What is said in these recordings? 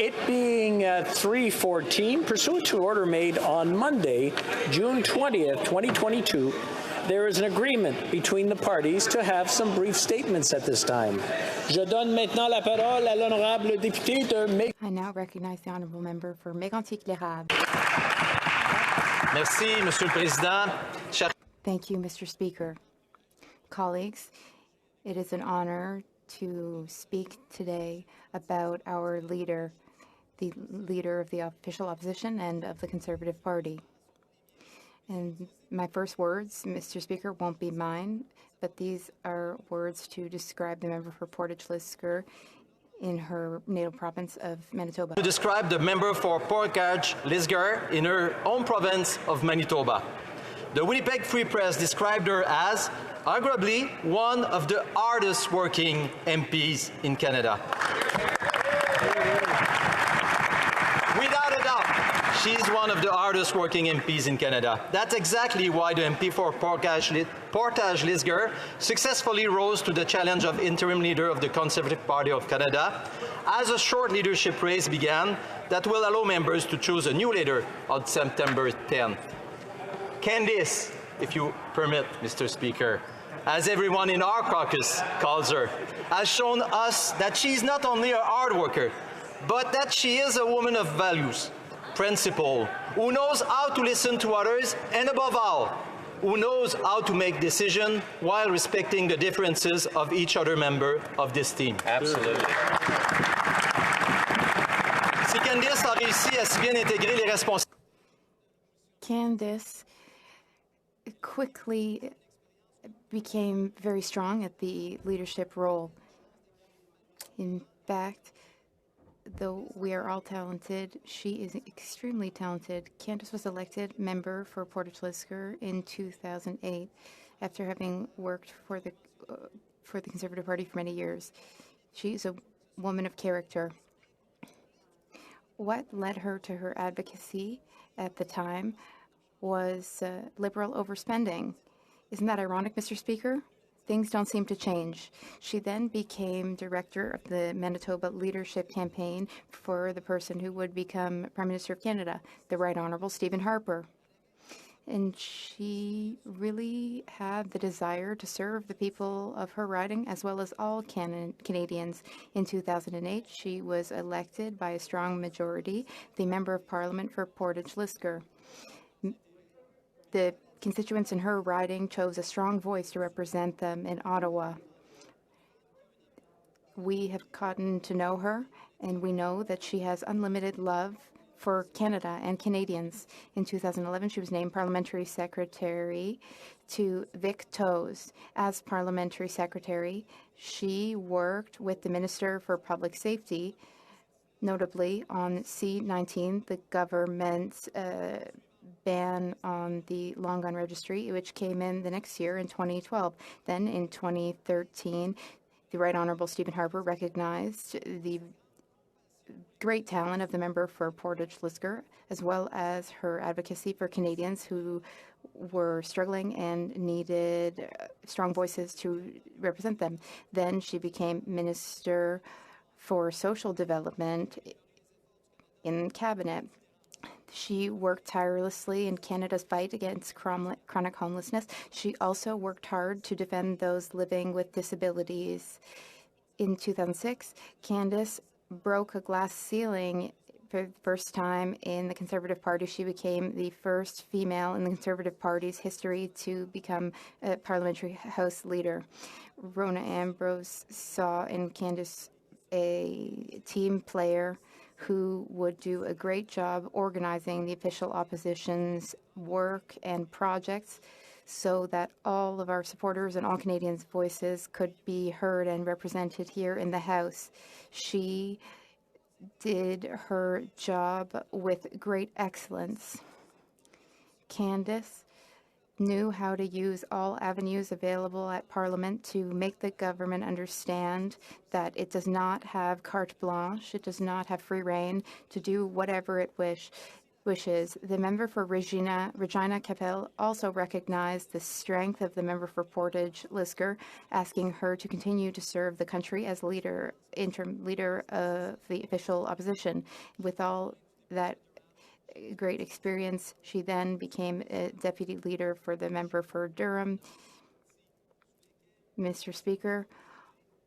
It being 3:14, pursuant to order made on Monday, June 20th, 2022, there is an agreement between the parties to have some brief statements at this time. Je donne maintenant la parole à l'honorable député de Mégantic. I now recognize the honourable member for Mégantic-l'Érable. Merci, Monsieur le Président. Thank you, Mr. Speaker. Colleagues, it is an honor to speak today about our leader, the leader of the official opposition and of the Conservative Party. And my first words, Mr. Speaker, won't be mine, but these are words to describe the member for Portage-Lisgar in her native province of Manitoba. To describe the member for Portage-Lisgar in her home province of Manitoba. The Winnipeg Free Press described her as arguably one of the hardest working MPs in Canada. Without a doubt, she's one of the hardest working MPs in Canada. That's exactly why the MP for Portage-Lisgar successfully rose to the challenge of interim leader of the Conservative Party of Canada as a short leadership race began that will allow members to choose a new leader on September 10th. Candice, if you permit, Mr. Speaker, as everyone in our caucus calls her, has shown us that she's not only a hard worker, but that she is a woman of values, principle, who knows how to listen to others, and above all, who knows how to make decisions while respecting the differences of each other member of this team. Absolutely. Si Candice a réussi à si bien intégrer les responsabilités. Candice quickly became very strong at the leadership role. In fact, though we are all talented, she is extremely talented. Candice was elected member for Portage-Lisgar in 2008 after having worked for the Conservative Party for many years. She is a woman of character. What led her to her advocacy at the time was liberal overspending. Isn't that ironic, Mr. Speaker? Things don't seem to change. She then became director of the Manitoba Leadership Campaign for the person who would become Prime Minister of Canada, the Right Honourable Stephen Harper. And she really had the desire to serve the people of her riding as well as all Canadians. In 2008, she was elected by a strong majority, the Member of Parliament for Portage-Lisgar. The constituents in her riding chose a strong voice to represent them in Ottawa. We have gotten to know her, and we know that she has unlimited love for Canada and Canadians. In 2011, she was named Parliamentary Secretary to Vic Toes. As Parliamentary Secretary, she worked with the Minister for Public Safety, notably on C-19, the government's ban on the long gun registry, which came in the next year in 2012. Then in 2013, the Right Honourable Stephen Harper recognized the great talent of the member for Portage-Lisgar, as well as her advocacy for Canadians who were struggling and needed strong voices to represent them. Then she became Minister for Social Development in Cabinet. She worked tirelessly in Canada's fight against chronic homelessness. She also worked hard to defend those living with disabilities. In 2006, Candice broke a glass ceiling for the first time in the Conservative Party. She became the first female in the Conservative Party's history to become a parliamentary House leader. Rona Ambrose saw in Candice a team player who would do a great job organizing the official opposition's work and projects so that all of our supporters and all Canadians' voices could be heard and represented here in the House. She did her job with great excellence. Candice knew how to use all avenues available at Parliament to make the government understand that it does not have carte blanche, it does not have free rein to do whatever it wishes. wishes. The member for Regina Capel also recognized the strength of the member for Portage Lisgar, asking her to continue to serve the country as interim leader of the official opposition. With all that great experience, she then became a deputy leader for the member for Durham. Mr. Speaker,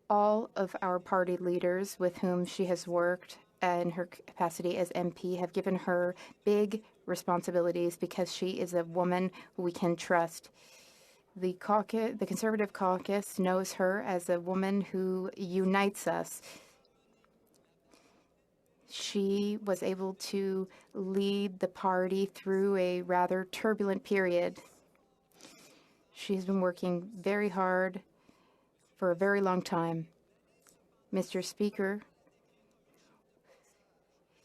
all of our party leaders with whom she has worked in her capacity as MP have given her big responsibilities because she is a woman who we can trust. The Conservative caucus knows her as a woman who unites us. She was able to lead the party through a rather turbulent period. She has been working very hard for a very long time. Mr. Speaker,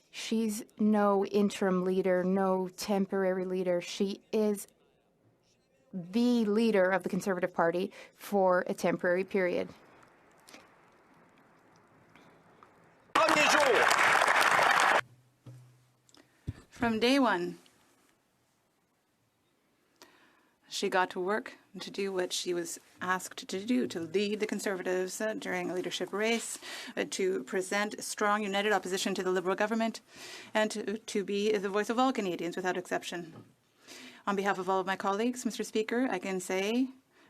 she's no interim leader, no temporary leader. She is the leader of the Conservative Party for a temporary period. From day one, she got to work to do what she was asked to do, to lead the Conservatives during a leadership race, to present strong, united opposition to the Liberal government, and to be the voice of all Canadians without exception. On behalf of all of my colleagues, Mr. Speaker, I can say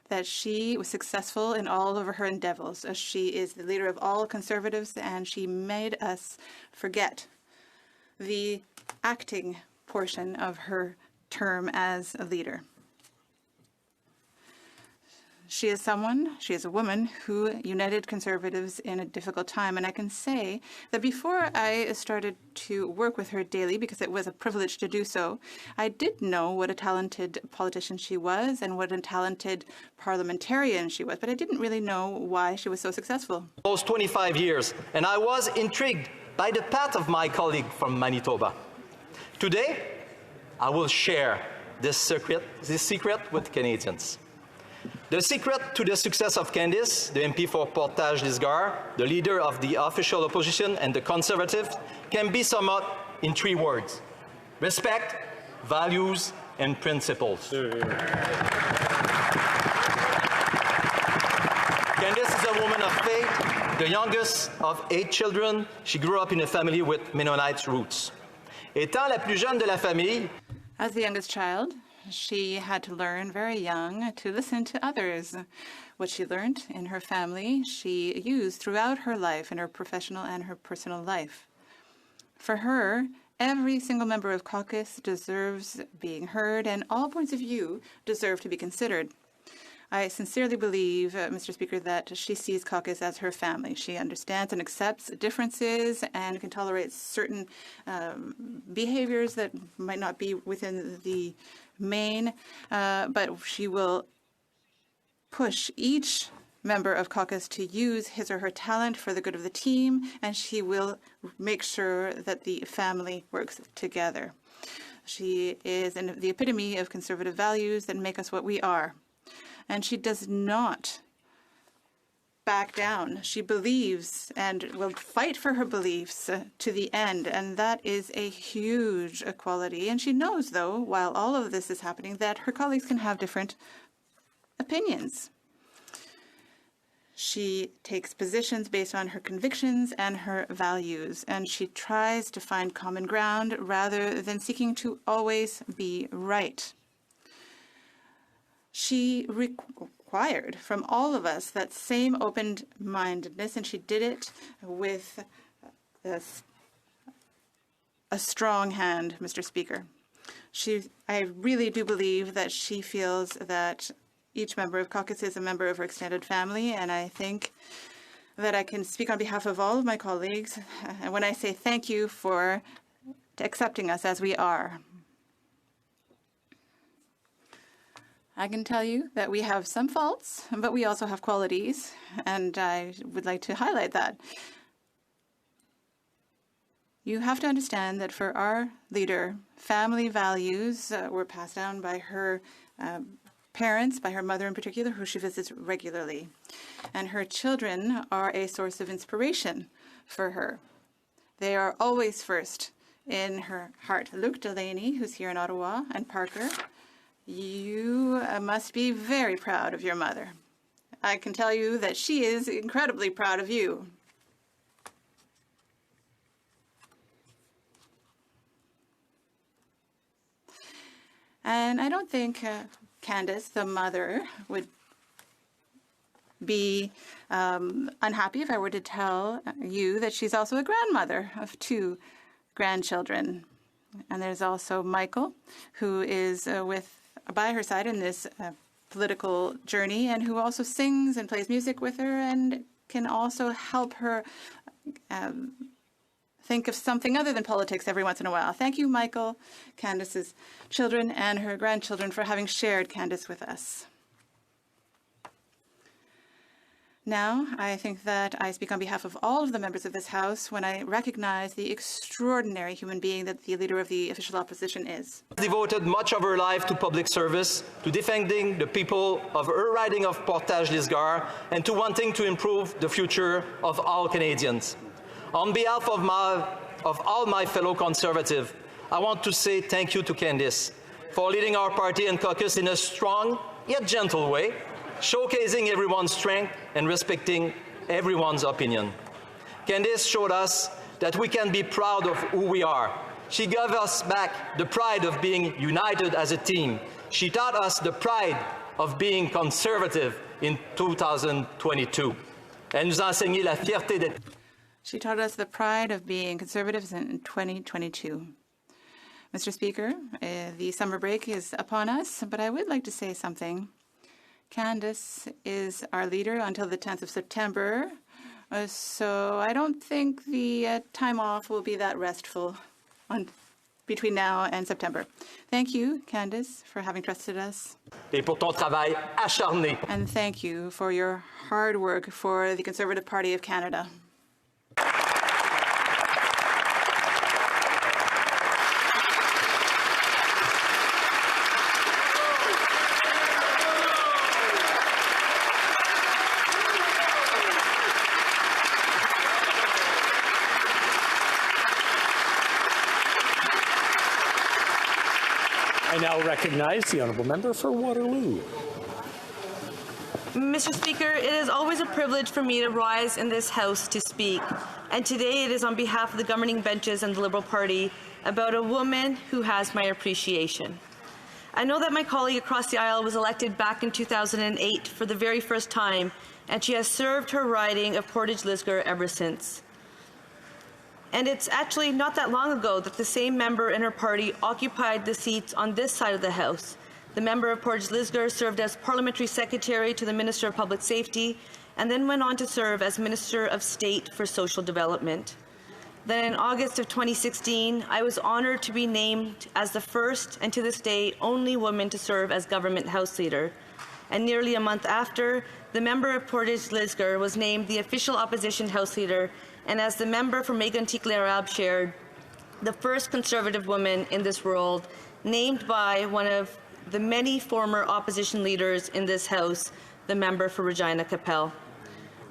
that she was successful in all of her endeavors. She is the leader of all Conservatives, and she made us forget the acting portion of her term as a leader. She is a woman who united Conservatives in a difficult time. And I can say that before I started to work with her daily, because it was a privilege to do so, I did know what a talented politician she was and what a talented parliamentarian she was. But I didn't really know why she was so successful. Those 25 years, and I was intrigued by the path of my colleague from Manitoba. Today, I will share this secret with Canadians. The secret to the success of Candice, the MP for Portage Lisgar, the leader of the official opposition and the Conservatives, can be summed up in 3 words: respect, values, and principles. Candice is a woman of faith, the youngest of 8 children. She grew up in a family with Mennonite roots. Étant la plus jeune de la famille, as the youngest child, she had to learn very young to listen to others. What she learned in her family, she used throughout her life, in her professional and her personal life. For her, every single member of caucus deserves being heard, and all points of view deserve to be considered. I sincerely believe, Mr. Speaker, that she sees caucus as her family. She understands and accepts differences and can tolerate certain behaviors that might not be within the main, but she will push each member of caucus to use his or her talent for the good of the team, and she will make sure that the family works together. She is the epitome of Conservative values that make us what we are. And she does not back down. She believes and will fight for her beliefs to the end, and that is a huge quality. And she knows, though, while all of this is happening, that her colleagues can have different opinions. She takes positions based on her convictions and her values, and she tries to find common ground rather than seeking to always be right. She required from all of us that same open-mindedness, and she did it with a strong hand, Mr. Speaker. I really do believe that she feels that each member of caucus is a member of her extended family, and I think that I can speak on behalf of all of my colleagues when I say thank you for accepting us as we are. I can tell you that we have some faults, but we also have qualities, and I would like to highlight that. You have to understand that for our leader, family values were passed down by her parents, by her mother in particular, who she visits regularly. And her children are a source of inspiration for her. They are always first in her heart. Luke Delaney, who's here in Ottawa, and Parker, you must be very proud of your mother. I can tell you that she is incredibly proud of you. And I don't think Candice, the mother, would be unhappy if I were to tell you that she's also a grandmother of 2 grandchildren. And there's also Michael, who is by her side in this political journey, and who also sings and plays music with her and can also help her think of something other than politics every once in a while. Thank you, Michael, Candice's children and her grandchildren, for having shared Candice with us. Now, I think that I speak on behalf of all of the members of this House when I recognize the extraordinary human being that the leader of the official opposition is. Devoted much of her life to public service, to defending the people of her riding of Portage-Lisgar, and to wanting to improve the future of all Canadians. On behalf of all my fellow Conservatives, I want to say thank you to Candice for leading our party and caucus in a strong yet gentle way, showcasing everyone's strength and respecting everyone's opinion. Candice showed us that we can be proud of who we are. She gave us back the pride of being united as a team. She taught us the pride of being conservative in 2022. Elle nous a enseigné la fierté d'être. She taught us the pride of being conservatives in 2022. Mr. Speaker, the summer break is upon us, but I would like to say something. Candice is our leader until the 10th of September, so I don't think the time off will be that restful between now and September. Thank you, Candice, for having trusted us. Et pour ton travail acharné. And thank you for your hard work for the Conservative Party of Canada. I now recognize the honourable member for Waterloo. Mr. Speaker, it is always a privilege for me to rise in this House to speak, and today it is on behalf of the governing benches and the Liberal Party about a woman who has my appreciation. I know that my colleague across the aisle was elected back in 2008 for the very first time, and she has served her riding of Portage-Lisgar ever since. And it's actually not that long ago that the same member in her party occupied the seats on this side of the House. The member of Portage-Lisgar served as Parliamentary Secretary to the Minister of Public Safety and then went on to serve as Minister of State for Social Development. Then in August of 2016, I was honoured to be named as the first and to this day only woman to serve as Government House Leader. And nearly a month after, the member of Portage-Lisgar was named the official Opposition House Leader, and as the member for Mégantic-l'Érable shared, the first Conservative woman in this world, named by one of the many former opposition leaders in this House, the member for Regina Capel.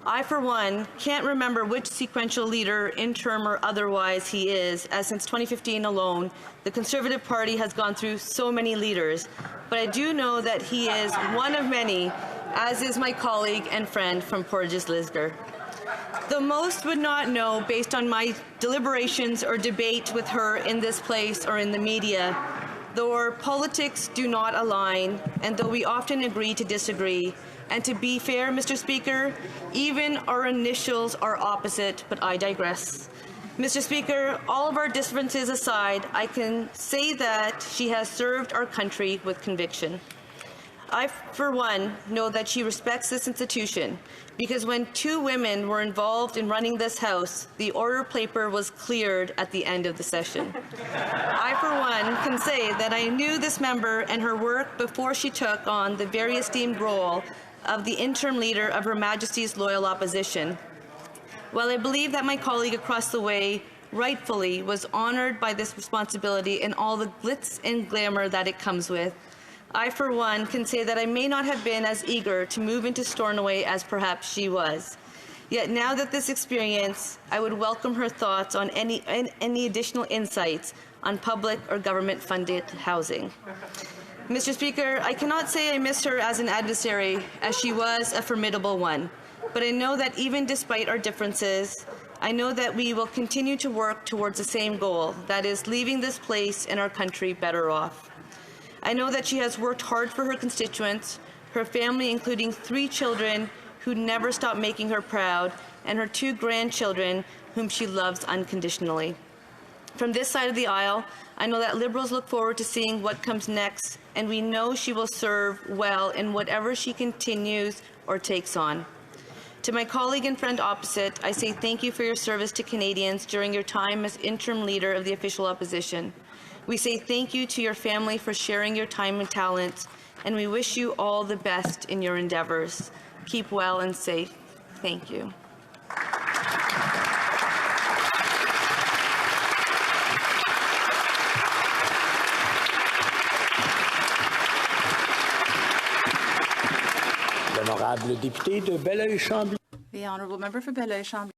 I, for one, can't remember which sequential leader, interim or otherwise, he is, as since 2015 alone, the Conservative Party has gone through so many leaders. But I do know that he is one of many, as is my colleague and friend from Portage-Lisgar. Though most would not know, based on my deliberations or debate with her in this place or in the media, though our politics do not align, and though we often agree to disagree, and to be fair, Mr. Speaker, even our initials are opposite, but I digress. Mr. Speaker, all of our differences aside, I can say that she has served our country with conviction. I, for one, know that she respects this institution, because when 2 women were involved in running this House, the order paper was cleared at the end of the session. I, for one, can say that I knew this member and her work before she took on the very esteemed role of the interim leader of Her Majesty's Loyal Opposition. While I believe that my colleague across the way rightfully was honoured by this responsibility and all the glitz and glamour that it comes with, I, for one, can say that I may not have been as eager to move into Stornoway as perhaps she was. Yet now that this experience, I would welcome her thoughts on any additional insights on public or government-funded housing. Mr. Speaker, I cannot say I miss her as an adversary, as she was a formidable one. But I know that even despite our differences, I know that we will continue to work towards the same goal, that is, leaving this place and our country better off. I know that she has worked hard for her constituents, her family, including 3 children who never stop making her proud, and her 2 grandchildren whom she loves unconditionally. From this side of the aisle, I know that Liberals look forward to seeing what comes next, and we know she will serve well in whatever she continues or takes on. To my colleague and friend opposite, I say thank you for your service to Canadians during your time as interim leader of the official opposition. We say thank you to your family for sharing your time and talents, and we wish you all the best in your endeavors. Keep well and safe. Thank you. L'honorable député de Belleuil-Chambly. The honourable member for Belleuil-Chambly.